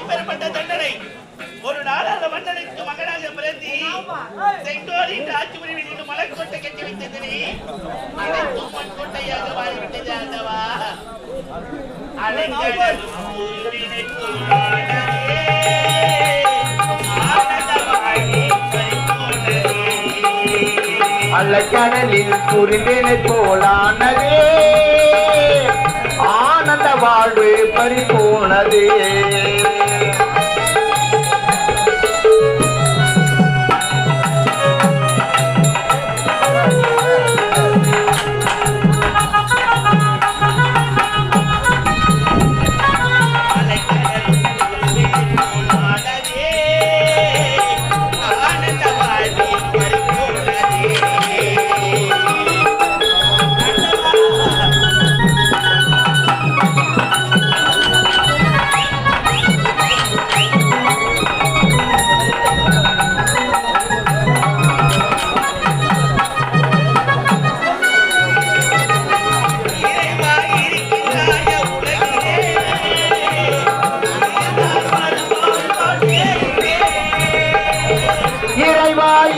பெறப்பட்ட தண்டனை ஒரு நாளாக மன்னனுக்கு மகனாக பிறந்தி செங்கோலின் ஆட்சி உரிவில் இன்று மலர்கோட்டை கட்டி வைத்ததனே அனைத்தும் மண்கோட்டையாக மாறிவிட்டது ஆண்டவா. அலைக்கடலில் புரிந்தனை போலானதே ஆனந்த வாழ்வு பறிபோனதே.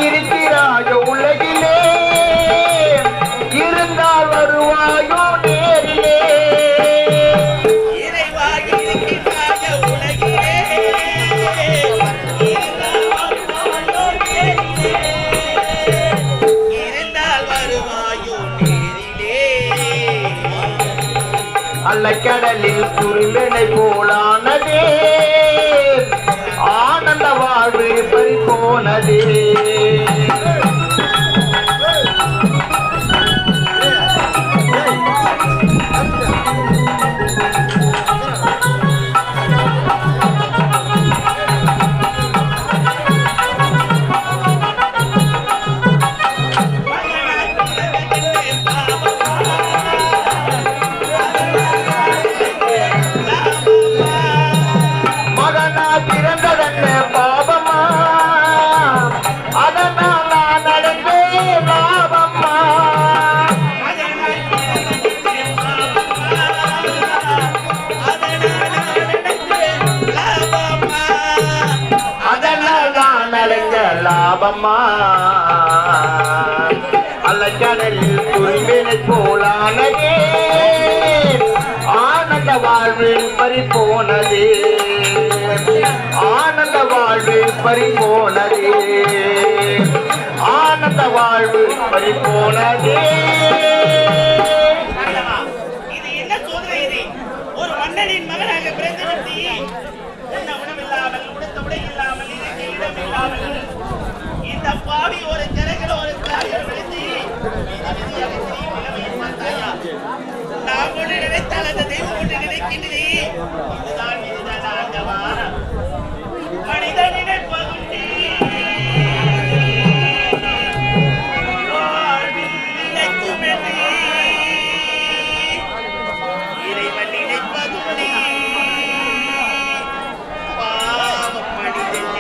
இருக்கிறாயோ உலகிலே இருந்தால் வருவாயோ நேரிலே. அலைக்கடலில் குறும்பனை போலானதே ஆனந்த வாழ்வு பறிபோனதே. லாபம்மா அலைக்கடலில் குறும்பினை போலானதே ஆனந்த வாழ்வு பறிபோனதே. ஆனந்த வாழ்வு பறிபோனதே. ஆனந்த வாழ்வு பறிபோனதே. இது என்ன சோதனை? இது ஒரு மன்னனின் மகனாக பிறந்து என்ன உணவில்லாமல் உடுத்த உடை இல்லாமல் இடம் இல்லாமல் இந்த பாவி ஒரு திரைகள் ஒரு காரியம் விழுந்து நாம் ஒன்று நினைத்தால் அந்த தெய்வம் ஒன்று நினைக்கின்றது. இதுதான் இதுதான் ஆண்டவா மனித நினைப்பதுண்டி இறைவன் நினைப்பதுண்டி பாவம் மனிதன்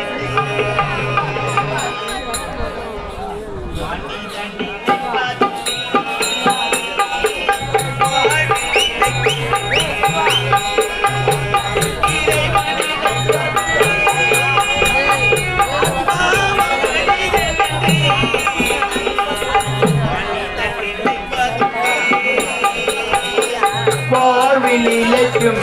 வாழ்வில் இழைக்கும்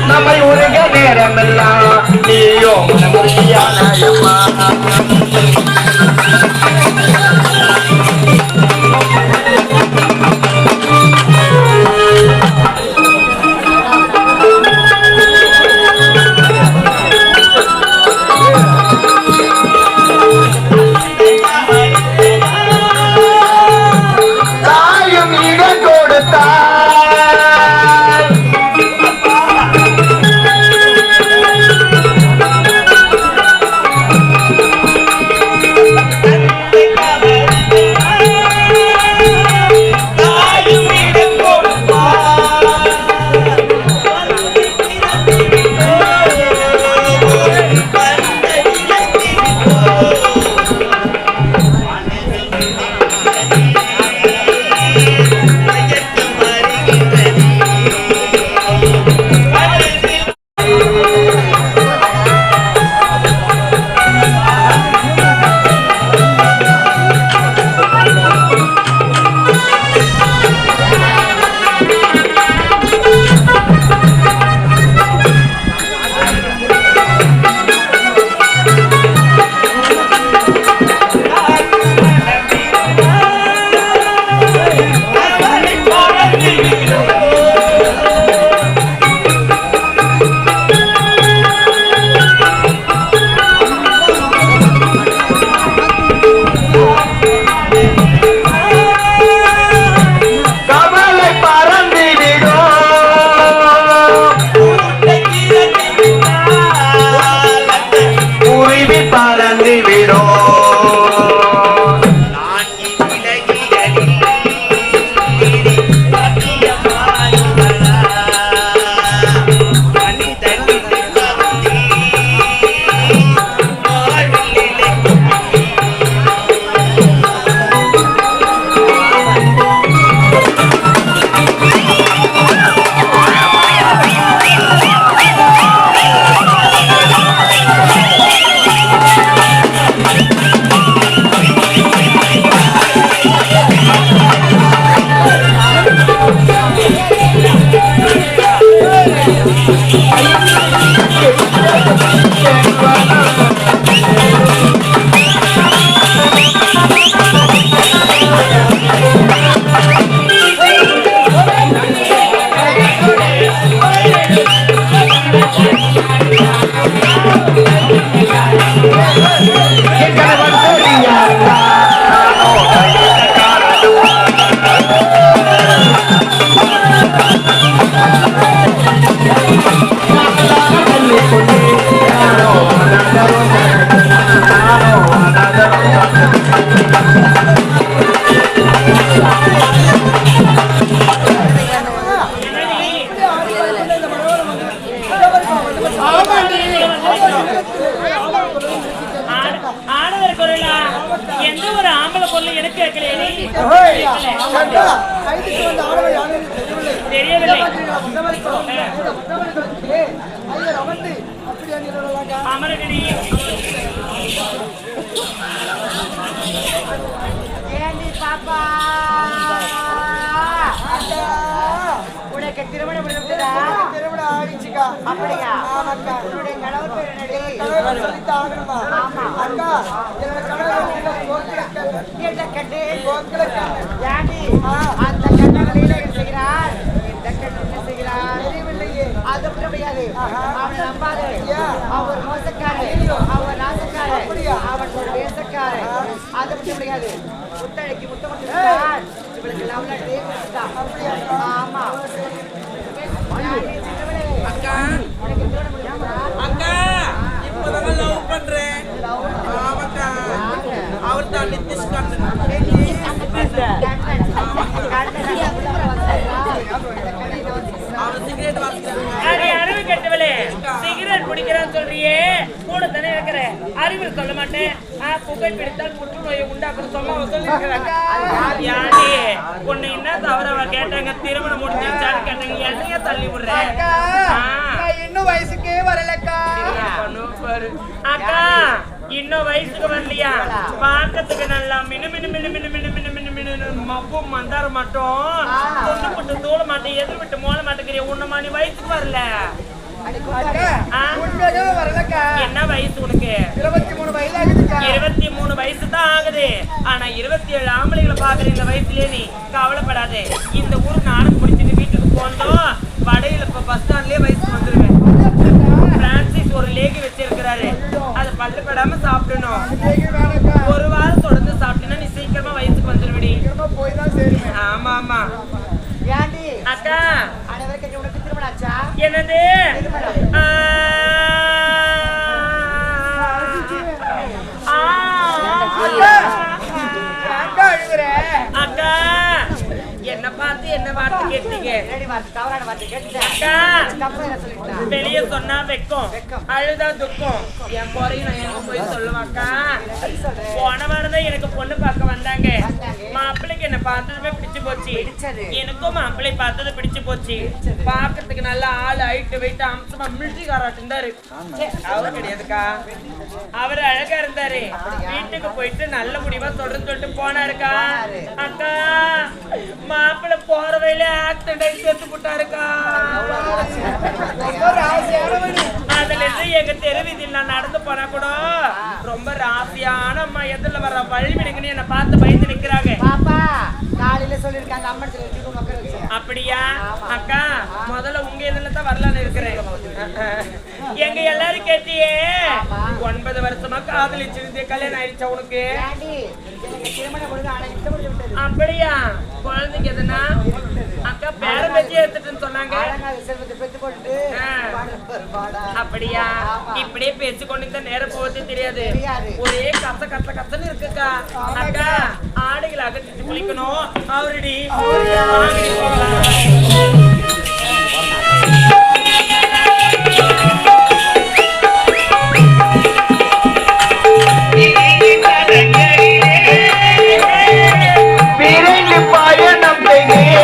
நம்மை உருக நேரமெல்லாம் நீயோ மனமுடியானயம்மா. தாயும் இடம் கொடுத்தார் எந்த ஒரு ஆம்பளை பொருள் எனக்கு கேட்கலையே தெரியவில்லை. அமரடி பாப்பா உனக்கு திருமணம் திருமணம் ஆகிடுச்சுக்கா. அப்படியா? உன்னுடைய கணவர் பேர் என்னடி? ஆமா அக்கா என்னோட கணவர் அந்த கண்ணகளில என்ன செய்கிறார்? இந்த கண்ணு என்ன செய்கிறார்? தெரியவில்லையே. அது முடியாது. அவனை நம்பாது. அவர் மோசக்காரர், அவர் நாசக்காரர், அவன் ஒரு வேசக்காரர். அது முடியாது. முத்தழைக்கு முத்தமிட்டார். இவளுக்கு லவ் லெட்டர். ஆமா அக்கா அக்கா இப்பதான் லவ் பண்றேன். ஆமாக்கா அவர் தான் நிதிஷ் சிகரெட் அறிவு கெட்டவளே, சிகரெட் குடிக்கிறான்னு சொல்றியே, கூட தானே இருக்கிற. அறிவில் சொல்ல மாட்டேன். புகை பிடித்தால் புற்றுநோயை உண்டாக்குற சொல்லாம சொல்லிருக்கிறாங்க. யானே உன்னை என்ன தவறவ கேட்டாங்க? திருமணம் முடிஞ்சிருச்சான்னு கேட்டாங்க. என்னைய தள்ளி விடுறேன். இன்னும் வயசுக்கே வரலக்கா. அக்கா இன்னும் வயசுக்கு வரலையா? பார்க்கறதுக்கு நல்லா மினு மினு மினு மினு மினு மினு மினு மினு மப்பும் மந்தார மாட்டோம். தொண்டு போட்டு தூள மாட்டேன், எதிர் விட்டு மோள மாட்டேங்கிறிய. உன்னமா நீ வயசுக்கு வரல. என்ன வயசு உனக்கு? 23 வயசு ஆகுதுக்கா. 23 வயசு தான் ஆகுது. ஆனா 27 ஆம்பளைகளை பாக்குற இந்த வயசுலயே நீ கவலைப்படாதே. இந்த ஊரு நாடகம் முடிச்சுட்டு வீட்டுக்கு போனோம் வடையில இப்ப பஸ் ஸ்டாண்ட்லயே வயசுக்கு வந்துருவேன். பிரான்சிஸ் ஒரு லேகி வச்சிருக்கிறாரு, அதை பல்லுப்படாம சாப்பிடணும். ஒரு வாரம் தொடர்ந்து சாப்பிட்டீங்கன்னா நீ சீக்கிரமா வயசுக்கு வந்துருவடி. ஆமா ஆமா அக்கா. உனக்கு திருமணம் ஆச்சா? என்னது? அக்கா என்ன பார்த்து என்ன வார்த்தை கேட்டீங்க? வெளிய சொன்னா வெக்கம், அழுதா துக்கம். என் போறையும் நான் எங்க போய் சொல்லுவாக்கா. போன வாரம் தான் எனக்கு பொண்ணு பார்க்க வந்தாங்க. மாப்பிள்ளைக்கு என்ன பார்த்ததுமே பிடிச்சு போச்சு. எனக்கும் மாப்பிள்ளை பார்த்தது பிடிச்சு போச்சு. பாக்கிறதுக்கு நல்லா ஆள் ஹைட் வெயிட் அம்சமா மிலிட்டரிக்காரா இருந்தாரு. அவரு கிடையாதுக்கா, அவரு அழகா இருந்தாரு. வீட்டுக்கு போயிட்டு நல்ல முடிவா சொல்றேன்னு சொல்லிட்டு போனாருக்கா. அக்கா மாப்பிள்ளை போற வயல ஆக்சிடென்ட் ஆகி சேர்த்து போட்டாருக்கா. அதுல இருந்து எங்க தெருவீதியில் நான் நடந்து போனா கூட ரொம்ப ராசியான அம்மா எதிரில வர்ற வழிவிடுங்கன்னு என்ன பார்த்து பயந்து நிக்கிறாங்க. அப்படியா அக்கா? முதல்ல உங்க இதுல தான் வரலான்னு இருக்கிறேன். எங்க எல்லாரும் கேட்டியே 9 வருஷமா காதலிச்சிருந்து கல்யாணம் ஆயிடுச்சா உனக்கு? அப்படியா? குழந்தைக்கு எதுனா? அக்கா பேர பேச்சு எடுத்துட்டுன்னு சொன்னாங்க. அப்படியா? இப்படியே பேசிக்கொண்டு இந்த நேரம் போவது தெரியாது. ஒரே கத்த கத்த கத்தன்னு இருக்குக்கா. அக்கா ஆடைகள் அகற்றிட்டு குளிக்கணும். அவருடி விரைந்து பயணம் செய்கிறேன்.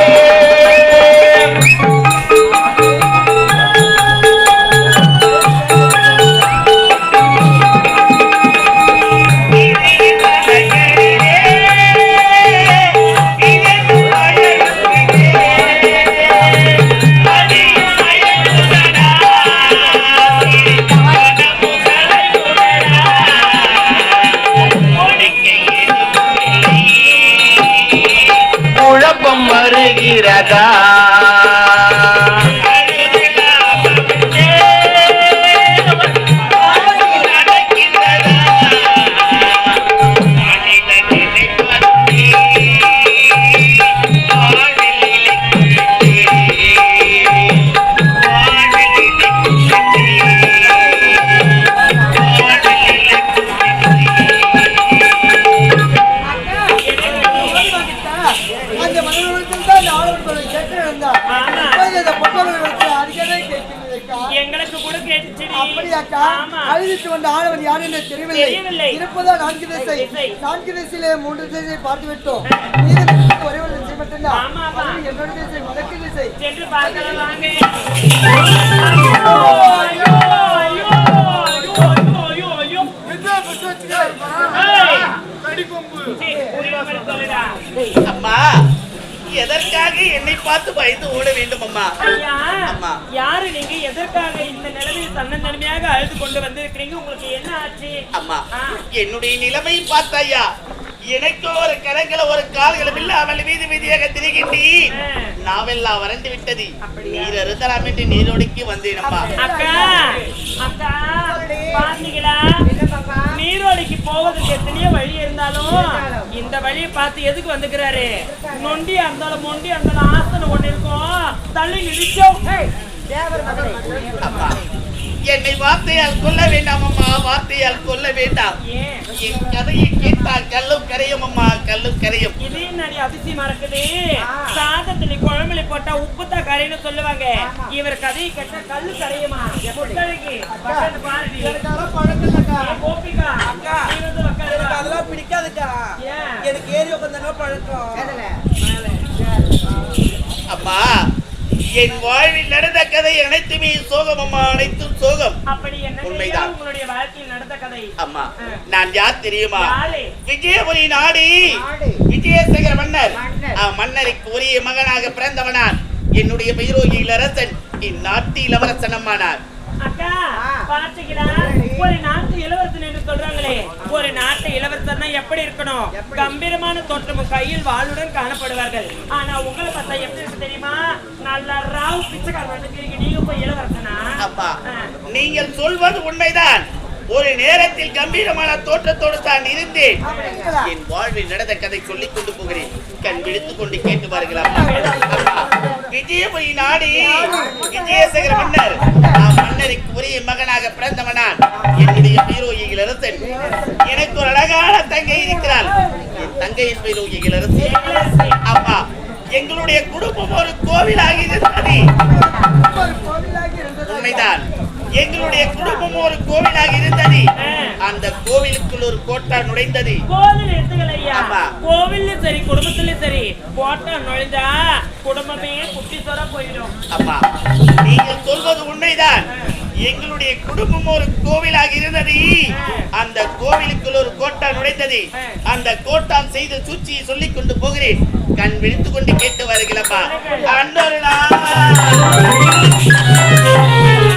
அப்படியாக்கா ஆமா. அழித்து வந்த ஆளவன் யார் என்று தெரியவில்லை. தெரியவில்லை இருப்பதா 4 திசை திசை. 4 திசையிலே 3 திசை பார்த்து விட்டோம் மீதி இருக்கிறது ஒரே ஒரு திசை மட்டும்தான் ஆமா, ஆமா. அதுவும் என்னோட திசை வடக்கு திசை சென்று பார்க்கலாம் வாங்க. ஐயோ, ஐயோ, ஐயோ, ஐயோ, ஐயோ, ஐயோ. ஏய், சீ, புரியுற மாதிரி சொல்லுடா. அம்மா எதற்காக என்னை பார்த்து பயந்து ஓட வேண்டும் அம்மா? ஐயா, அம்மா. யாரு நீங்க எதற்காக இந்த நிலைமையில் தன்னந்தனிமையாக அழுது கொண்டு வந்திருக்கிறீங்க? உங்களுக்கு என்ன ஆச்சு? அம்மா ஆ. என்னுடைய நிலைமை பார்த்தாயா, எனக்கு ஒரு கரங்கள ஒரு கால்களும் இல்லாமல் வீதி வீதியாக திரிகின்றேன். நாவெல்லாம் வறண்டு விட்டது. நீர் அருந்தலாம் என்று நீரோடிக்கு வந்தேன் அம்மா. அக்கா, அக்கா, பாத்தீங்களா? நீரோடைக்கு போவதற்கு எத்தனையோ வழி இருந்தாலும் இந்த வழியை பார்த்து எதுக்கு வந்துக்கிறாரு? நொண்டியா இருந்தாலும் மொண்டியா இருந்தாலும் ஆசனம் ஒண்ணு இருக்கும், தள்ளி நிச்சயம். தேவர் மகளே அம்மா என்னை வார்த்தையால் கொல்ல வேண்டாம் அம்மா, வார்த்தையால் கொல்ல வேண்டாம். ஏன் என் கதையை கேட்டால் கல்லும் கரையும் அம்மா, கல்லும் கரையும். இதே நடி அதிசயமா இருக்குது. சாதத்துல குழம்புல போட்டா உப்பு தான் கரைன்னு சொல்லுவாங்க. இவர் கதையை கேட்டா கல்லு கரையுமா? முட்டழகி, பக்கத்துல பாருடி. எனக்கெல்லாம் பழக்கம் இல்லக்கா ஏய், கோபிகா, அக்கா. நீ வந்து உட்காரு. எனக்கு அதெல்லாம் பிடிக்காதுக்கா ஏன்? எனக்கு ஏறி உட்காந்தாங்க பழக்கம் எதுல அம்மா என் வாழ்வில் நடந்த கதை அனைத்துமே சோகம் அம்மா, அனைத்தும் சோகம். அப்படி என்ன உண்மைதான். உங்களுடைய வாழ்க்கையில் நடந்த கதை? அம்மா நான் யார் தெரியுமா? யாரு? விஜயபுரி நாடு நாடு. விஜயசேகர மன்னர். மன்னர். மன்னருக்கு ஒரே மகனாக பிறந்தவனான். என்னுடைய பெயரோ இளரசன், இந்நாட்டு இளவரசன் அம்மானார். அக்கா, ஆ. பாத்தீங்களா? ஒரு நாட்டு இளவரசன் என்று சொல்றாங்களே, ஒரு நாட்டு இளவரசர்னா எப்படி இருக்கணும்? எப்படி? கம்பீரமான தோற்றமும் கையில் வாளுடன் காணப்படுவார்கள். ஆனா உங்களை பார்த்தா எப்படி இருக்கு தெரியுமா? நல்ல ராவ் பிச்சைக்காரன் வந்துக்கிறீங்க. நீங்க போய் இளவரசனா? அப்பா ஆ. நீங்கள் சொல்வது உண்மைதான். ஒரு நேரத்தில் கம்பீரமான தோற்றத்தோடு தான் இருந்தேன். அப்படிங்களா? என் வாழ்வில் நடந்த கதை சொல்லிக் கொண்டு போகிறேன். கண் விழித்துக் கொண்டு கேட்டு பாருங்களா. விஜயபுரி நாடு விஜயசேகர மன்னர். மன்னருக்கு ஒரே மகனாக பிறந்தவனான். என்னுடைய பெயரோ இளரசன். எனக்கு ஒரு அழகான தங்கை இருக்கிறாள். என் தங்கையின் பெயரோ இளரசன். அப்பா எங்களுடைய குடும்பம் ஒரு கோவிலாக இருந்தது. ஒரு கோவிலாகி இருந்தது உண்மைதான். எங்களுடைய குடும்பம் ஒரு கோவிலாக இருந்தது. அந்த கோவிலுக்குள் ஒரு கோட்டான் நுழைந்தது. கோவில் எடுத்துக்கல ஐயா. ஆமா. கோவிலும் சரி குடும்பத்திலும் சரி போட்டா நுழைந்தா குடும்பமே குட்டி சொர போயிடும். அப்பா நீங்கள் சொல்வது உண்மைதான். எங்களுடைய குடும்பம் ஒரு கோவிலாக இருந்தது. அந்த கோவிலுக்குள் ஒரு கோட்டான் நுழைந்தது. அந்த கோட்டான் செய்த சூழ்ச்சியை சொல்லிக் கொண்டு போகிறேன். கண் விழித்துக் கொண்டு கேட்டு வருகிறப்பா. அன்னொரு நாள்